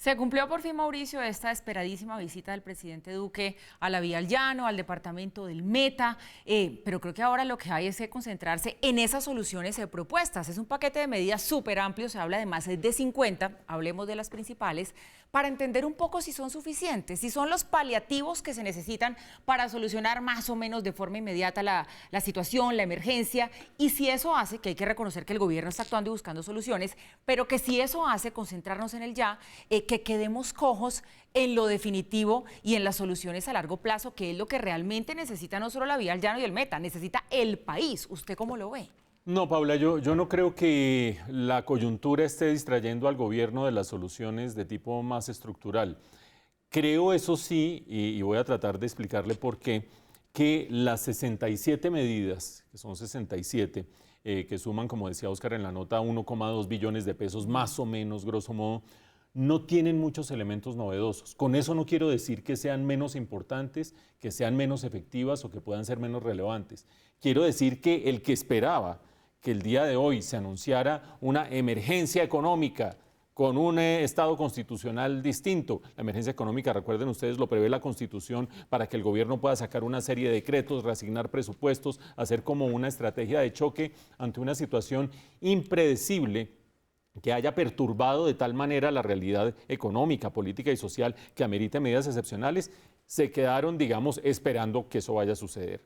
Se cumplió por fin, Mauricio, esta esperadísima visita del presidente Duque a la Vía al Llano, al departamento del Meta, pero creo que ahora lo que hay es que concentrarse en esas soluciones propuestas. Es un paquete de medidas súper amplio, se habla de más de 50, hablemos de las principales, para entender un poco si son suficientes, si son los paliativos que se necesitan para solucionar más o menos de forma inmediata la situación, la emergencia, y si eso hace, que hay que reconocer que el gobierno está actuando y buscando soluciones, pero que si eso hace concentrarnos en el ya, que quedemos cojos en lo definitivo y en las soluciones a largo plazo, que es lo que realmente necesita no solo la Vía al Llano y el Meta, necesita el país. ¿Usted cómo lo ve? No, Paula, yo no creo que la coyuntura esté distrayendo al gobierno de las soluciones de tipo más estructural. Creo, eso sí, y voy a tratar de explicarle por qué, que las 67 medidas, que son 67, que suman, como decía Óscar en la nota, 1,2 billones de pesos, más o menos, grosso modo, no tienen muchos elementos novedosos. Con eso no quiero decir que sean menos importantes, que sean menos efectivas o que puedan ser menos relevantes. Quiero decir que el que esperaba que el día de hoy se anunciara una emergencia económica con un Estado constitucional distinto. La emergencia económica, recuerden ustedes, lo prevé la Constitución para que el gobierno pueda sacar una serie de decretos, reasignar presupuestos, hacer como una estrategia de choque ante una situación impredecible que haya perturbado de tal manera la realidad económica, política y social que amerite medidas excepcionales. Se quedaron, digamos, esperando que eso vaya a suceder.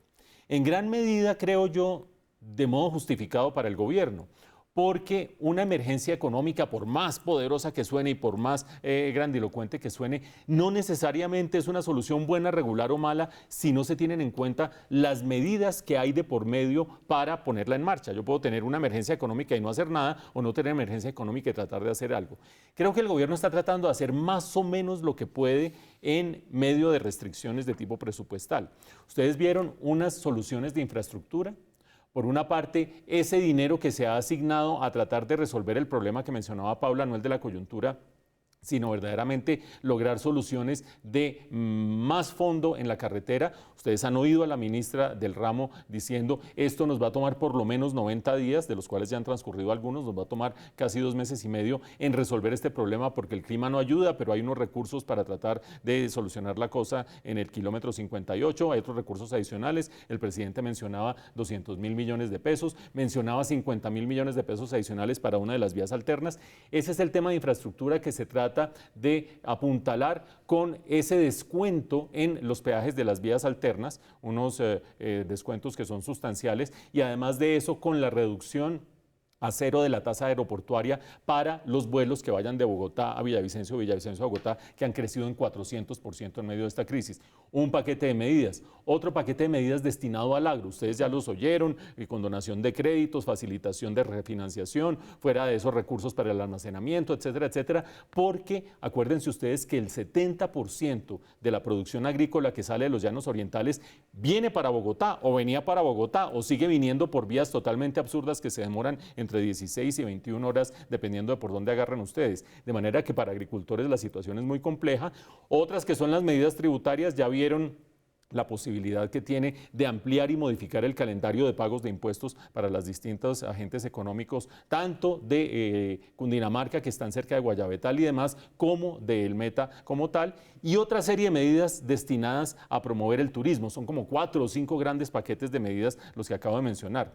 En gran medida, creo yo, de modo justificado para el gobierno, porque una emergencia económica, por más poderosa que suene y por más grandilocuente que suene, no necesariamente es una solución buena, regular o mala si no se tienen en cuenta las medidas que hay de por medio para ponerla en marcha. Yo puedo tener una emergencia económica y no hacer nada, o no tener emergencia económica y tratar de hacer algo. Creo que el gobierno está tratando de hacer más o menos lo que puede en medio de restricciones de tipo presupuestal. Ustedes vieron unas soluciones de infraestructura. Por una parte, ese dinero que se ha asignado a tratar de resolver el problema que mencionaba Paula, no el de la coyuntura, sino verdaderamente lograr soluciones de más fondo en la carretera. Ustedes han oído a la ministra del ramo diciendo, esto nos va a tomar por lo menos 90 días, de los cuales ya han transcurrido algunos, nos va a tomar casi 2 meses y medio en resolver este problema porque el clima no ayuda, pero hay unos recursos para tratar de solucionar la cosa en el kilómetro 58, hay otros recursos adicionales. El presidente mencionaba 200.000 millones de pesos, mencionaba 50.000 millones de pesos adicionales para una de las vías alternas. Ese es el tema de infraestructura que se trata de apuntalar con ese descuento en los peajes de las vías alternas, unos descuentos que son sustanciales, y además de eso con la reducción a cero de la tasa aeroportuaria para los vuelos que vayan de Bogotá a Villavicencio, Villavicencio a Bogotá, que han crecido en 400% en medio de esta crisis. Un paquete de medidas, otro paquete de medidas destinado al agro. Ustedes ya los oyeron, condonación de créditos, facilitación de refinanciación, fuera de esos recursos para el almacenamiento, etcétera, etcétera, porque acuérdense ustedes que el 70% de la producción agrícola que sale de los llanos orientales viene para Bogotá, o venía para Bogotá, o sigue viniendo por vías totalmente absurdas que se demoran entre 16 y 21 horas, dependiendo de por dónde agarran ustedes. De manera que para agricultores la situación es muy compleja. Otras que son las medidas tributarias, ya vieron la posibilidad que tiene de ampliar y modificar el calendario de pagos de impuestos para los distintos agentes económicos, tanto de Cundinamarca, que están cerca de Guayabetal y demás, como del Meta como tal, y otra serie de medidas destinadas a promover el turismo. Son como 4 o 5 grandes paquetes de medidas los que acabo de mencionar.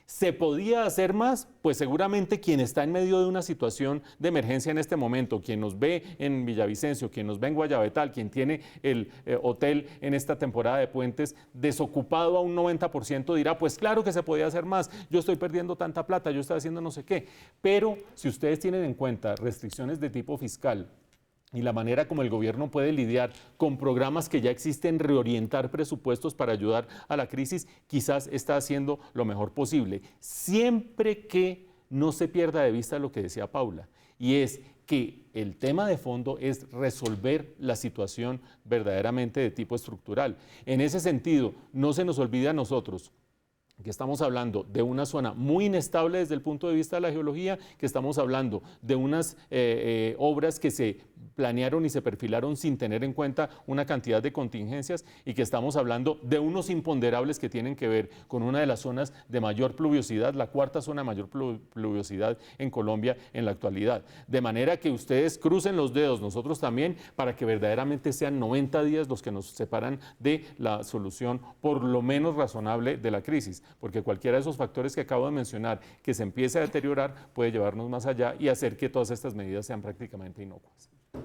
¿Se podía hacer más? Pues seguramente quien está en medio de una situación de emergencia en este momento, quien nos ve en Villavicencio, quien nos ve en Guayabetal, quien tiene el hotel en esta temporada de puentes desocupado a un 90%, dirá, pues claro que se podía hacer más, yo estoy perdiendo tanta plata, yo estoy haciendo no sé qué. Pero si ustedes tienen en cuenta restricciones de tipo fiscal, y la manera como el gobierno puede lidiar con programas que ya existen, reorientar presupuestos para ayudar a la crisis, quizás está haciendo lo mejor posible, siempre que no se pierda de vista lo que decía Paula, y es que el tema de fondo es resolver la situación verdaderamente de tipo estructural. En ese sentido, no se nos olvide a nosotros que estamos hablando de una zona muy inestable desde el punto de vista de la geología, que estamos hablando de unas obras que se planearon y se perfilaron sin tener en cuenta una cantidad de contingencias y que estamos hablando de unos imponderables que tienen que ver con una de las zonas de mayor pluviosidad, la cuarta zona de mayor pluviosidad en Colombia en la actualidad. De manera que ustedes crucen los dedos, nosotros también, para que verdaderamente sean 90 días los que nos separan de la solución por lo menos razonable de la crisis, porque cualquiera de esos factores que acabo de mencionar que se empiece a deteriorar puede llevarnos más allá y hacer que todas estas medidas sean prácticamente inocuas.